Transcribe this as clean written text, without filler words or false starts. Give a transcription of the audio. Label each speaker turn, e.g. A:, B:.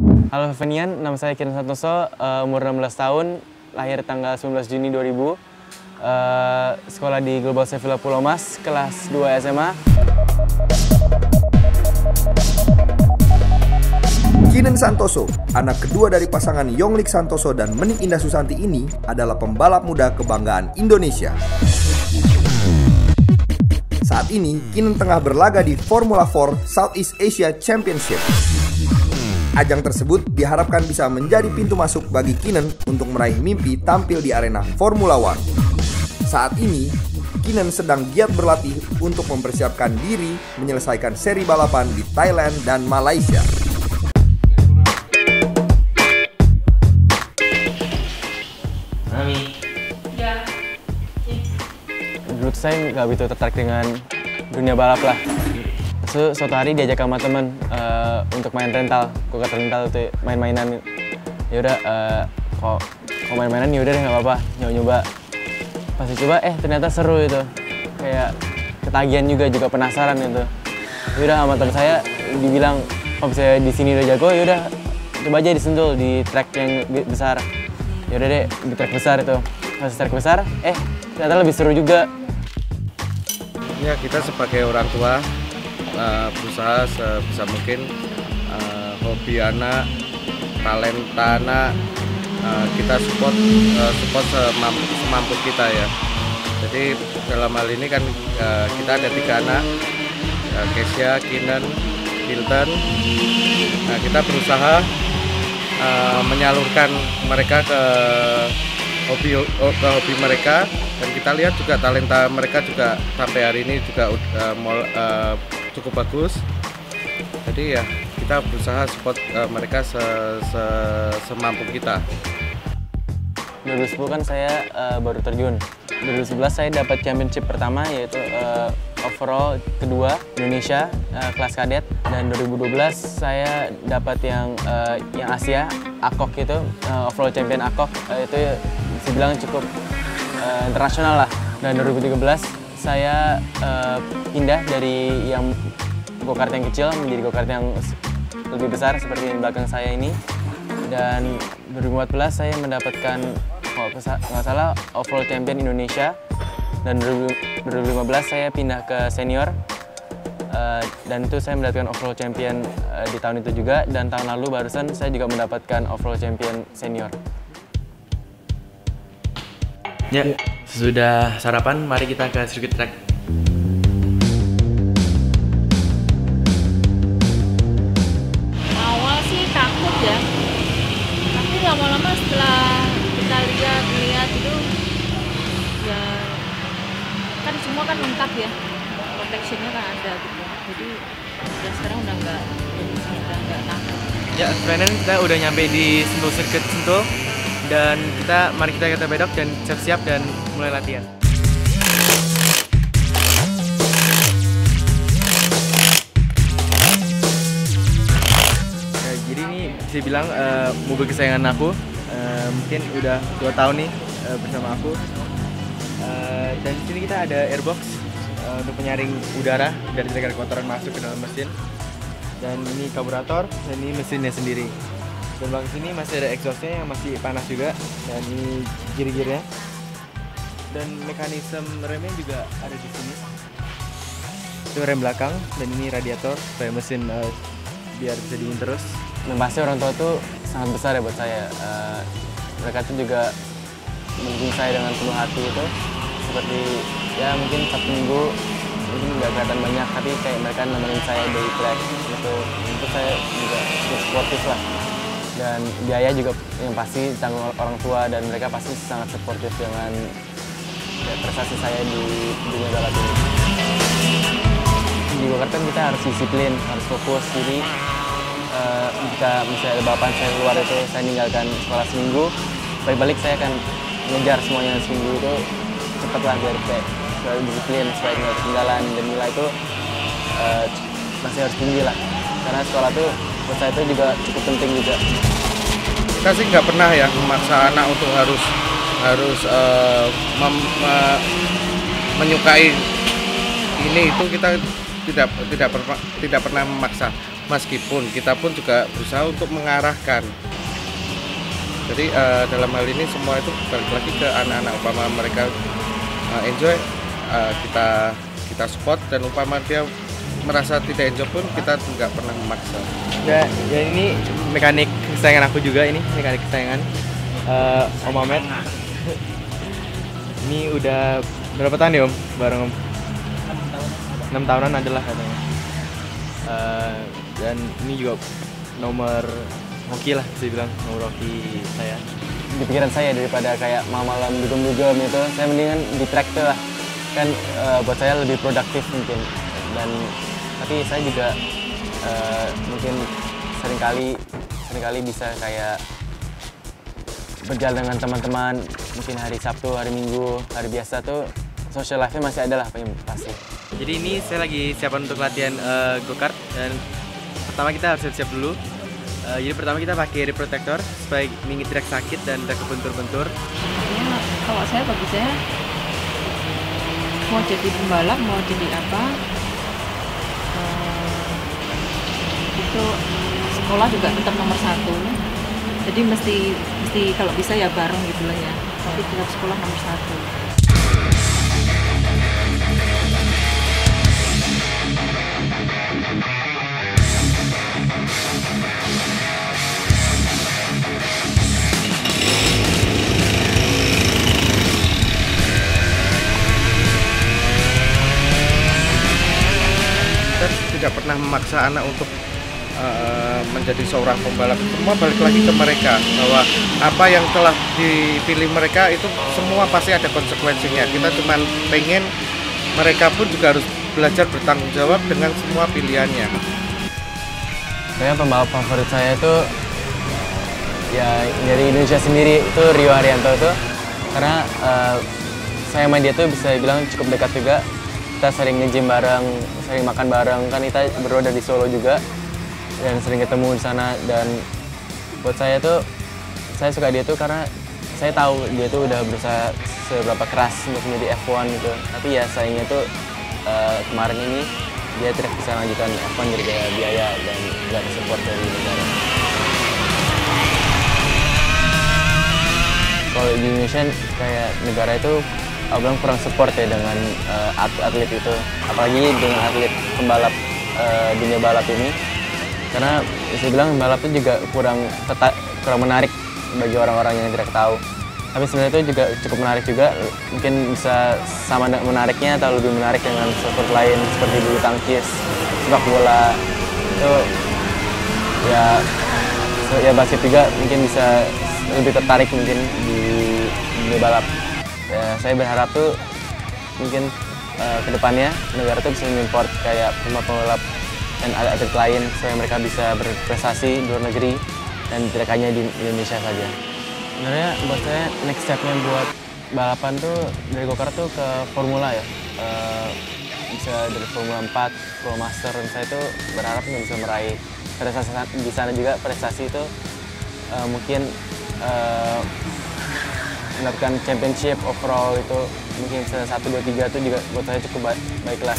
A: Halo Fenian, nama saya Kinan Santoso, umur 16 tahun, lahir tanggal 19 Juni 2000, sekolah di Global Sevilla Pulau Mas, kelas 2 SMA.
B: Kinan Santoso, anak kedua dari pasangan Yonglik Santoso dan Menik Indah Susanti ini adalah pembalap muda kebanggaan Indonesia. Saat ini, Kinan tengah berlaga di Formula 4 Southeast Asia Championship. Ajang tersebut diharapkan bisa menjadi pintu masuk bagi Kinan untuk meraih mimpi tampil di arena Formula One. Saat ini, Kinan sedang giat berlatih untuk mempersiapkan diri menyelesaikan seri balapan di Thailand dan Malaysia.
A: Dulu saya nggak begitu tertarik dengan dunia balap lah. So, suatu hari diajak sama temen untuk main rental, go-kart rental itu main-mainan. Ya udah, kok main-mainan ya udah deh nggak apa-apa, nyoba-nyoba. Pas dicoba, ternyata seru itu. Kayak ketagihan juga penasaran itu. Ya udah sama temen saya dibilang kalau misalnya di sini udah jago, ya udah coba aja disentul di track yang besar. Ya udah deh di track besar itu. Pas track besar, ternyata lebih seru juga.
C: Ya, kita sebagai orang tua berusaha sebisa mungkin hobi anak, talenta anak, kita support semampu kita ya. Jadi dalam hal ini kan kita ada 3 anak, Kesia, Kinan, Hilton. Nah, kita berusaha menyalurkan mereka ke hobi mereka, dan kita lihat juga talenta mereka juga sampai hari ini juga cukup bagus. Jadi ya kita berusaha support mereka semampu kita.
A: 2010 kan saya baru terjun. 2011 saya dapat championship pertama, yaitu overall kedua Indonesia kelas kadet, dan 2012 saya dapat yang Asia AKOK itu, overall champion AKOK, itu bisa bilang cukup internasional lah. Dan 2013 saya pindah dari yang go-kart yang kecil menjadi go-kart yang lebih besar seperti yang belakang saya ini. Dan 2014 saya mendapatkan, kalau nggak salah, overall champion Indonesia. Dan 2015 saya pindah ke senior, dan itu saya mendapatkan overall champion di tahun itu juga. Dan tahun lalu barusan saya juga mendapatkan overall champion senior.
D: Ya, sesudah sarapan, mari kita ke sirkuit track.
E: Awal sih takut ya, tapi lama-lama setelah kita lihat itu, ya kan semua kan lengkap ya, protectionnya kan ada gitu. Jadi ya sekarang udah nggak takut.
D: Ya, sebenarnya kita udah nyampe di Sentul Sirkuit Sentul, dan mari kita bedok dan siap-siap dan mulai latihan. Ya, jadi ini bisa bilang mobil kesayangan aku, mungkin udah 2 tahun nih bersama aku. Dan di sini kita ada airbox untuk penyaring udara dari segala kotoran masuk ke dalam mesin. Dan ini karburator, dan ini mesinnya sendiri. Dan belakang sini masih ada exhaustnya yang masih panas juga, dan ini gir-girnya. Dan mekanisme remnya juga ada di sini. Itu rem belakang, dan ini radiator supaya mesin biar bisa dingin terus.
A: Dan pasti orang tua tuh sangat besar ya buat saya. Mereka tuh juga mendukung saya dengan penuh hati itu. Seperti ya mungkin Sabtu Minggu mungkin nggak kelihatan banyak, tapi kayak mereka nemenin saya dari track gitu. Itu saya juga cukup sportif lah. Dan biaya juga yang pasti tanggung orang tua, dan mereka pasti sangat supportif dengan prestasi saya di dunia balap ini. Di go-kart kan kita harus disiplin, harus fokus. Jadi jika misalnya ada balapan saya keluar itu, saya meninggalkan sekolah seminggu, balik-balik saya akan ngejar semuanya seminggu itu cepat lah, biar kayak selalu disiplin supaya nggak ketinggalan. Dan nilai itu masih harus tinggi lah, karena sekolah tuh buat saya itu juga cukup penting juga.
C: Kita sih nggak pernah ya memaksa anak untuk harus menyukai ini itu. Kita tidak pernah memaksa. meskipun kita pun juga berusaha untuk mengarahkan. Jadi dalam hal ini semua itu balik lagi ke anak-anak. Umpama mereka enjoy, kita support, dan umpama dia merasa tidak enjoy pun kita nggak pernah memaksa.
D: Ya ini mekanik kesayangan aku juga, ini mekanik kesayangan Om Ahmed. Ini udah berapa tahun ya Om bareng Om? 6 tahunan adalah katanya. Dan ini juga nomor hoki lah, bisa bilang nomor hoki saya.
A: Di pikiran saya daripada kayak malam dugem-dugem itu, saya mendingan di track tuh lah. Kan buat saya lebih produktif mungkin. Dan tapi saya juga mungkin seringkali bisa kayak berjalan dengan teman-teman, mungkin hari Sabtu, hari Minggu, hari biasa tuh social life-nya masih ada lah pasti.
D: Jadi ini saya lagi siapan untuk latihan go-kart, dan pertama kita harus siap-siap dulu. Jadi pertama kita pakai rear protector supaya ini tidak sakit dan tidak kebentur-bentur.
E: Ya, kalau bagi saya mau jadi pembalap, mau jadi apa, itu sekolah juga tetap nomor 1. Jadi mesti kalau bisa ya bareng gitu lah ya. Tapi tetap sekolah nomor 1.
C: Tidak pernah memaksa anak untuk menjadi seorang pembalap. Semua balik lagi ke mereka, bahwa apa yang telah dipilih mereka itu semua pasti ada konsekuensinya. Kita cuma pengen mereka pun juga harus belajar bertanggung jawab dengan semua pilihannya.
A: Saya pembalap favorit saya itu ya dari Indonesia sendiri itu Rio Haryanto itu, karena saya main dia tuh bisa bilang cukup dekat juga. Kita sering nge-gym bareng, sering makan bareng, kan kita berdua dari Solo juga, dan sering ketemu di sana. Dan buat saya tuh, saya suka dia tuh karena saya tahu dia tuh udah berusaha seberapa keras untuk menjadi F1 gitu. Tapi ya sayangnya tuh kemarin ini dia tidak bisa lanjutkan F1 gara-gara biaya dan nggak ada support dari negara. Kalau di Indonesia kayak negara itu aku bilang kurang support ya dengan atlet itu, apalagi dengan atlet pembalap dunia balap ini, karena bisa bilang balap itu juga kurang menarik bagi orang-orang yang tidak tahu. Tapi sebenarnya itu juga cukup menarik juga, mungkin bisa sama menariknya atau lebih menarik dengan sport lain seperti bulu tangkis, sepak bola itu ya basket juga mungkin bisa lebih tertarik mungkin di dunia balap. Ya, saya berharap tuh mungkin kedepannya negara tuh bisa mengimport kayak pembalap dan atlet lain supaya mereka bisa berprestasi di luar negeri dan tidak hanya di Indonesia saja. Sebenarnya buat saya next step-nya buat balapan tuh dari go-kart tuh ke formula ya. Bisa dari Formula 4, Pro Master, dan saya tuh berharap bisa meraih prestasi di sana juga. Prestasi itu mungkin mendapatkan championship overall itu mungkin 1, 2, 3 itu juga buat saya cukup baiklah.